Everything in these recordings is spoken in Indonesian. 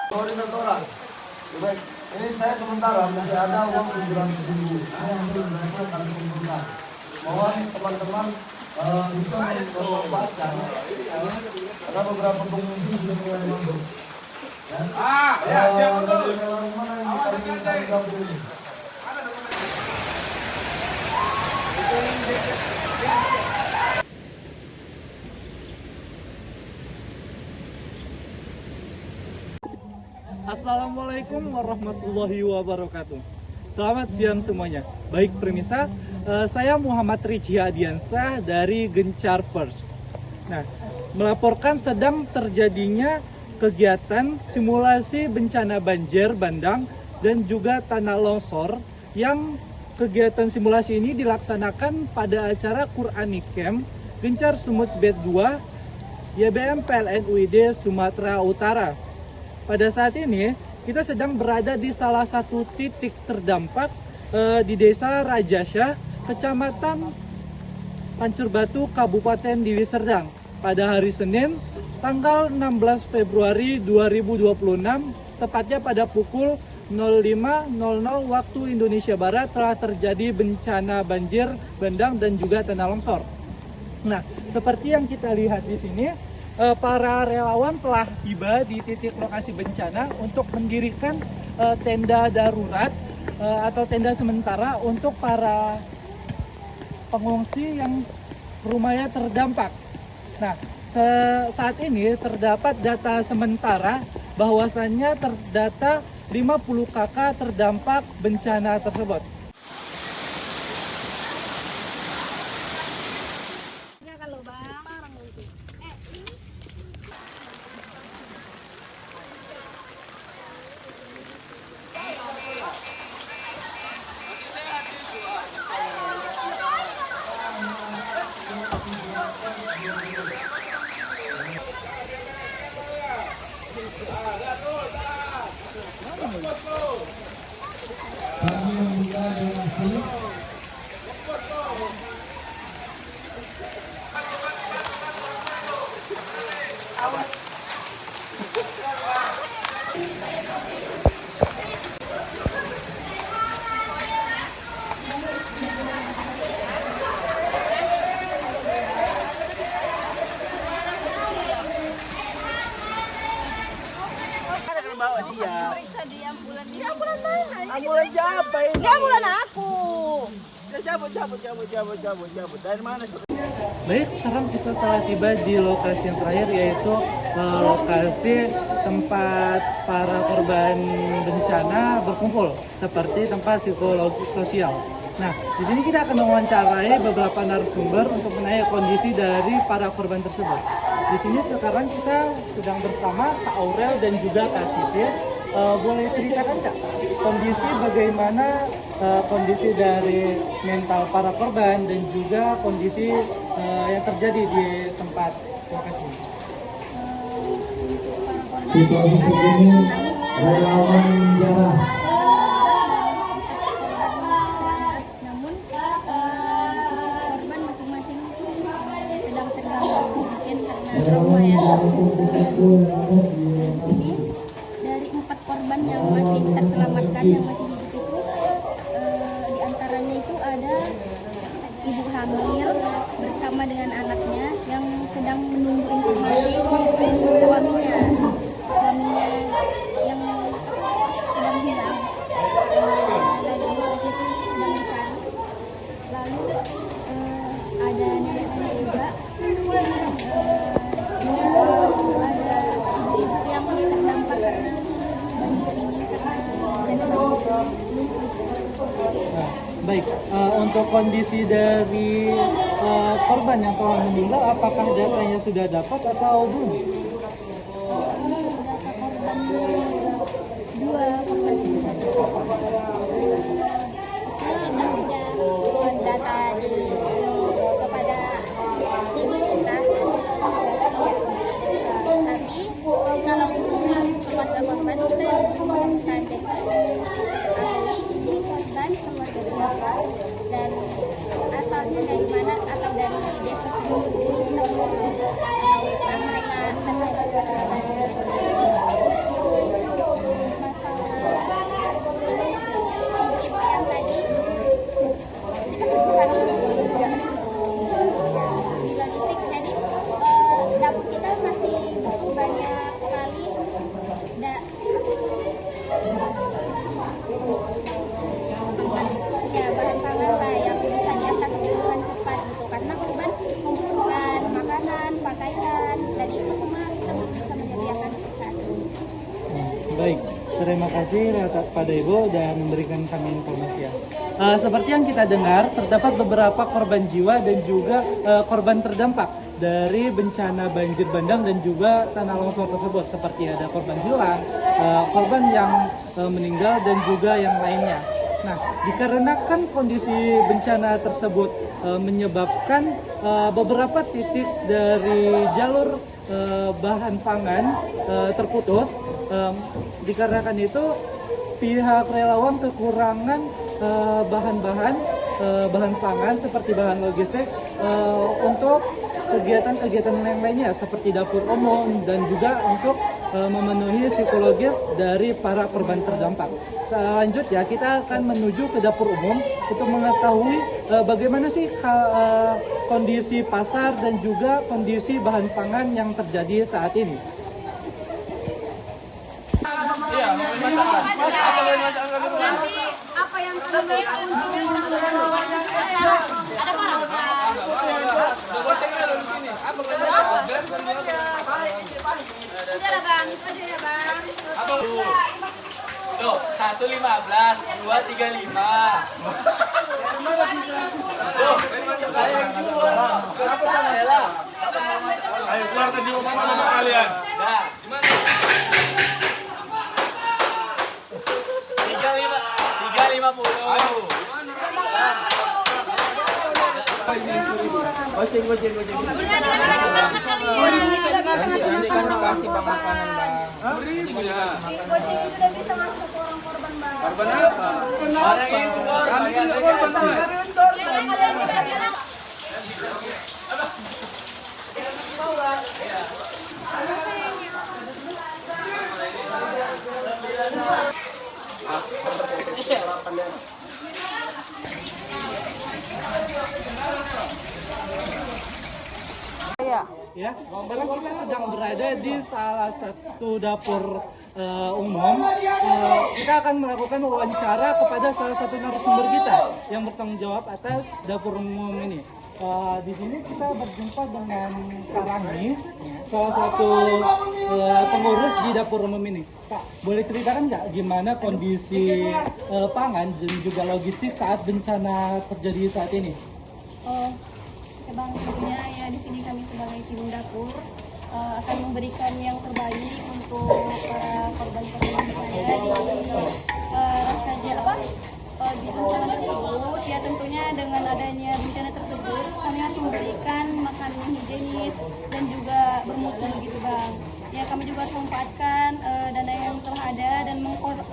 Koordinatoran. Baik, ini saya sementara masih ada uang 700.000. Ini yang sudah berhasil kami kumpulkan. Mohon teman-teman bisa memanfaatkan. Ada beberapa pengungsi sudah mulai masuk. Ya. Siap betul. Mana yang kami gabung ini? Assalamualaikum warahmatullahi wabarakatuh. Selamat siang semuanya. Baik pemirsa, saya Muhammad Rizky Adiansah dari Gencar Pers. Nah, melaporkan sedang terjadinya kegiatan simulasi bencana banjir bandang dan juga tanah longsor yang kegiatan simulasi ini dilaksanakan pada acara Quranic Camp Gencar Sumut Bet 2 YBM PLN UID Sumatera Utara. Pada saat ini kita sedang berada di salah satu titik terdampak di Desa Rajasyah, Kecamatan Pancur Batu, Kabupaten Deli Serdang. Pada hari Senin, tanggal 16 Februari 2026, tepatnya pada pukul 05.00 waktu Indonesia Barat telah terjadi bencana banjir bandang dan juga tanah longsor. Nah, seperti yang kita lihat di sini, para relawan telah tiba di titik lokasi bencana untuk mendirikan tenda darurat atau tenda sementara untuk para pengungsi yang rumahnya terdampak. Nah, saat ini terdapat data sementara bahwasannya terdata 50 kakak terdampak bencana tersebut. Kami membuka donasi. Bawa dia. Periksa di ambulan. Di ambulan mana? Ambulan siapa ini? Di ambulan aku. Cabut. Dari mana? Baik, sekarang kita telah tiba di lokasi yang terakhir, yaitu lokasi tempat para korban bencana berkumpul, seperti tempat psikologi sosial. Nah, di sini kita akan mewawancarai beberapa narasumber untuk menanya kondisi dari para korban tersebut. Di sini sekarang kita sedang bersama Kak Aurel dan juga Kak Siti. Boleh ceritakan Kak, kondisi bagaimana kondisi dari mental para korban dan juga kondisi yang terjadi di tempat lokasi ini? Situasi begini, relawan jarah. Namun korban masing-masing itu sedang terganggu mungkin karena trauma ya. Ini dari 4 korban yang masih terselamatkan yang masih hidup itu diantaranya itu ada ibu hamil bersama dengan anaknya yang sedang menunggu informasi suaminya yang sedang hilang. Lalu itu sedang dicari. Lalu ada nenek-nenek juga, ada ibu-ibu yang terdampak karena banjir ini, karena banjir Nah, baik, untuk kondisi dari korban yang telah meninggal, apakah datanya sudah dapat atau belum? data korbannya 2 korban itu kita sudah data di kepada tim kita, tapi kalau untuk keluarga korban kita menemukan data ketahui ini korban keluarga siapa dan asalnya dari mana atau dari desa sendiri atau mereka terlibat Baik, terima kasih pada Ibu dan memberikan kami informasi ya. Seperti yang kita dengar, terdapat beberapa korban jiwa dan juga korban terdampak dari bencana banjir bandang dan juga tanah longsor tersebut. Seperti ada korban hilang, korban yang meninggal dan juga yang lainnya. Nah, dikarenakan kondisi bencana tersebut menyebabkan beberapa titik dari jalur bahan pangan terputus, dikarenakan itu pihak relawan kekurangan bahan pangan seperti bahan logistik untuk kegiatan-kegiatan yang lainnya seperti dapur umum dan juga untuk memenuhi psikologis dari para korban terdampak. Selanjutnya kita akan menuju ke dapur umum untuk mengetahui bagaimana sih kondisi pasar dan juga kondisi bahan pangan yang terjadi saat ini. Nanti apa yang kami untuk ada udah lah bang, itu aja ya bang. Tuh, 1.15, 2.35. Tuh, saya yang jual. Sekarang saya lah. Ayo keluarkan di rumah sama kalian. Nah, gimana? 3.50. Ayo. Goceng. Ini kan dikasih makanan, Bang. Goceng itu udah bisa masuk orang korban bang. Korban apa? Orang itu korban. Ya, sekarang kita sedang berada di salah satu dapur umum. Kita akan melakukan wawancara kepada salah satu narasumber kita yang bertanggung jawab atas dapur umum ini. Di sini kita berjumpa dengan Kak Rahmi, salah satu pengurus di dapur umum ini. Kak, boleh ceritakan nggak gimana kondisi pangan dan juga logistik saat bencana terjadi saat ini? Ya bang, tentunya ya di sini kami sebagai tim dapur akan memberikan yang terbaik untuk para korban-korban bencana di bencana tersebut. Ya tentunya dengan adanya bencana tersebut kami harus memberikan makanan yang higienis dan juga bermutu gitu bang. Ya kami juga harus memanfaatkan dana yang telah ada dan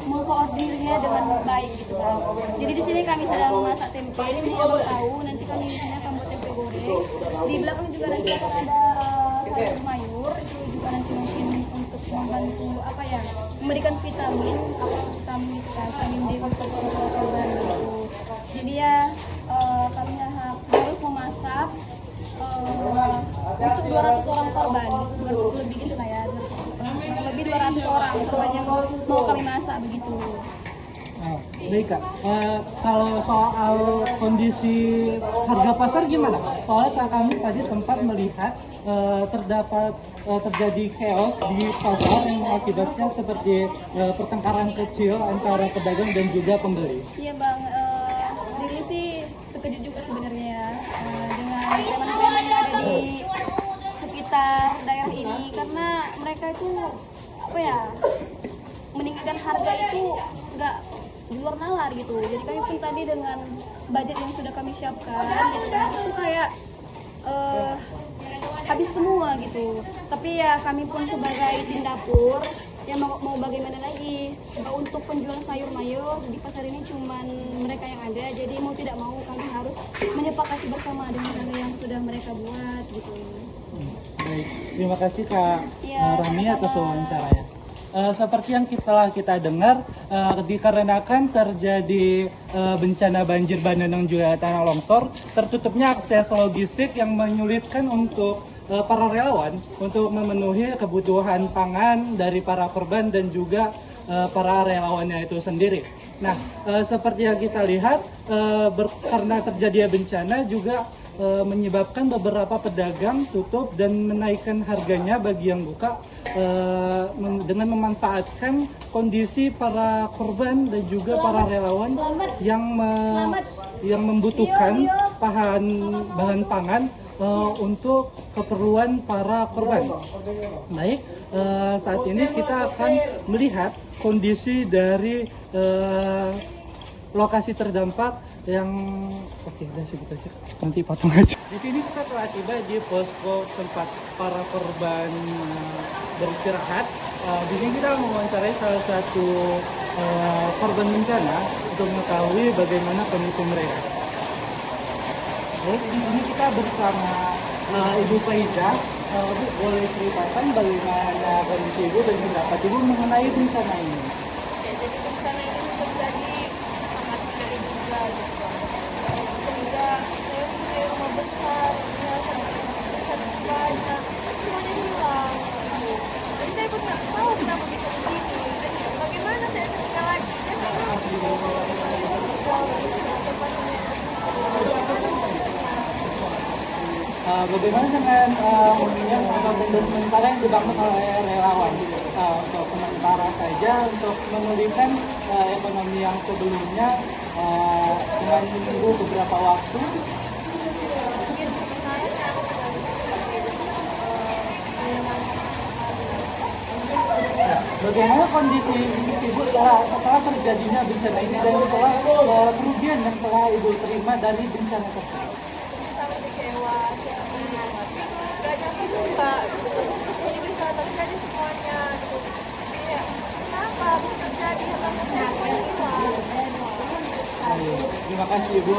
mengkoordinirnya dengan baik gitu bang. Jadi di sini kami sedang memasak tempe. Ini abang tahu nanti kami di sini akan buat tempe goreng. Di belakang juga nanti akan ada sayur mayur. Itu juga nanti mungkin untuk membantu memberikan vitamin itu kan vitamin D untuk korban gitu. Jadi ya kami harus memasak untuk 200 orang korban, 200 lebih gitu lah ya, lebih 200 orang korban yang mau kami masak begitu. Baik Kak, kalau soal kondisi harga pasar gimana? Soalnya saat kami tadi sempat melihat terjadi chaos di pasar yang mengakibatkan seperti pertengkaran kecil antara pedagang dan juga pembeli. Iya bang, Rili sih terkejut juga sebenarnya ya dengan teman-teman yang ada di sekitar daerah ini, karena mereka itu meninggikan harga itu nggak di luar nalar gitu. Jadi kami pun tadi dengan budget yang sudah kami siapkan gitu kan, itu kayak habis semua gitu. Tapi ya kami pun sebagai tim dapur ya mau bagaimana lagi, untuk penjual sayur mayur di pasar ini cuman mereka yang ada, jadi mau tidak mau kami harus menyepakati bersama dengan harga yang sudah mereka buat gitu. Baik, terima kasih Kak Rahmi atas wawancaranya. Seperti yang kita dengar, dikarenakan terjadi bencana banjir bandang dan juga tanah longsor, tertutupnya akses logistik yang menyulitkan untuk para relawan untuk memenuhi kebutuhan pangan dari para korban dan juga para relawannya itu sendiri. Nah, seperti yang kita lihat, karena terjadi bencana juga menyebabkan beberapa pedagang tutup dan menaikkan harganya bagi yang buka dengan memanfaatkan kondisi para korban dan juga para relawan yang membutuhkan bahan pangan untuk keperluan para korban. Baik, saat ini kita akan melihat kondisi dari lokasi terdampak yang udah sebut aja, nanti potong aja. Di sini kita telah tiba di posko tempat para korban beristirahat. Di sini kita mewawancarai salah satu korban bencana untuk mengetahui bagaimana kondisi mereka. Baik, di sini kita bersama Ibu Faiza. Bu, boleh ceritakan bagaimana kondisi Ibu dan pendapat Ibu mengenai bencana ini? Ya, jadi bencana ini terjadi sangat ngeri juga gitu. Sehingga saya punya rumah besar, ya sangat banyak, semuanya hilang. Jadi saya pun nggak tahu kenapa bisa begini. Dan bagaimana saya tinggal lagi? Dan saya tinggal bagaimana dengan hunian atau tenda sementara yang dibangun oleh relawan? Untuk sementara saja untuk memulihkan ekonomi yang sebelumnya dengan menunggu beberapa waktu. mungkin sebenarnya saya akan Bagaimana kondisi Ibu setelah terjadinya bencana ini dan setelah kerugian yang telah Ibu terima dari bencana tersebut? sangat kecewa, saya tapi nggak nyangka juga ini bisa terjadi semuanya gitu. Ya, kenapa bisa terjadi? Karena saya semuanya hilang. Terima kasih Ibu.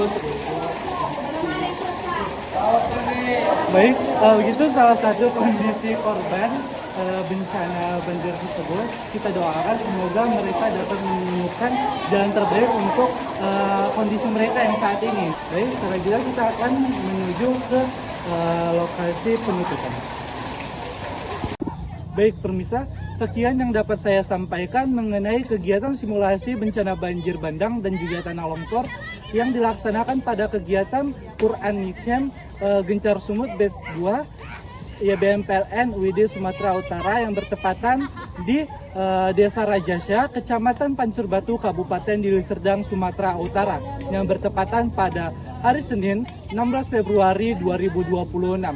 Baik, begitu salah satu kondisi korban bencana banjir tersebut. Kita doakan semoga mereka dapat menemukan jalan terbaik untuk kondisi mereka yang saat ini. Baik, selanjutnya kita akan menuju ke lokasi penutupan. Baik pemirsa, sekian yang dapat saya sampaikan mengenai kegiatan simulasi bencana banjir bandang dan juga tanah longsor yang dilaksanakan pada kegiatan Quran Camp Gencar Sumut Batch 2 YBM PLN UID Sumatera Utara yang bertepatan di Desa Rajasya, Kecamatan Pancur Batu, Kabupaten Deli Serdang, Sumatera Utara yang bertepatan pada hari Senin 16 Februari 2026.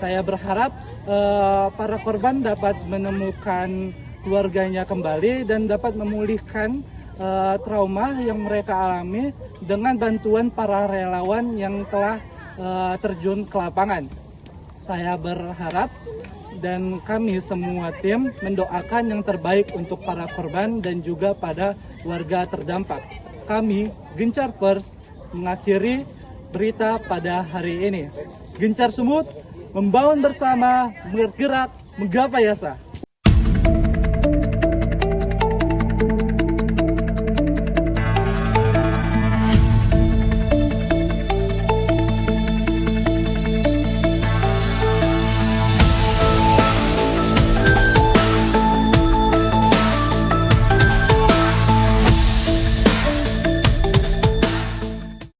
Saya berharap para korban dapat menemukan keluarganya kembali dan dapat memulihkan trauma yang mereka alami dengan bantuan para relawan yang telah terjun ke lapangan. Saya berharap dan kami semua tim mendoakan yang terbaik untuk para korban dan juga pada warga terdampak. Kami, Gencar Pers, mengakhiri berita pada hari ini. Gencar Sumut, membangun bersama, bergerak, menggapai asa.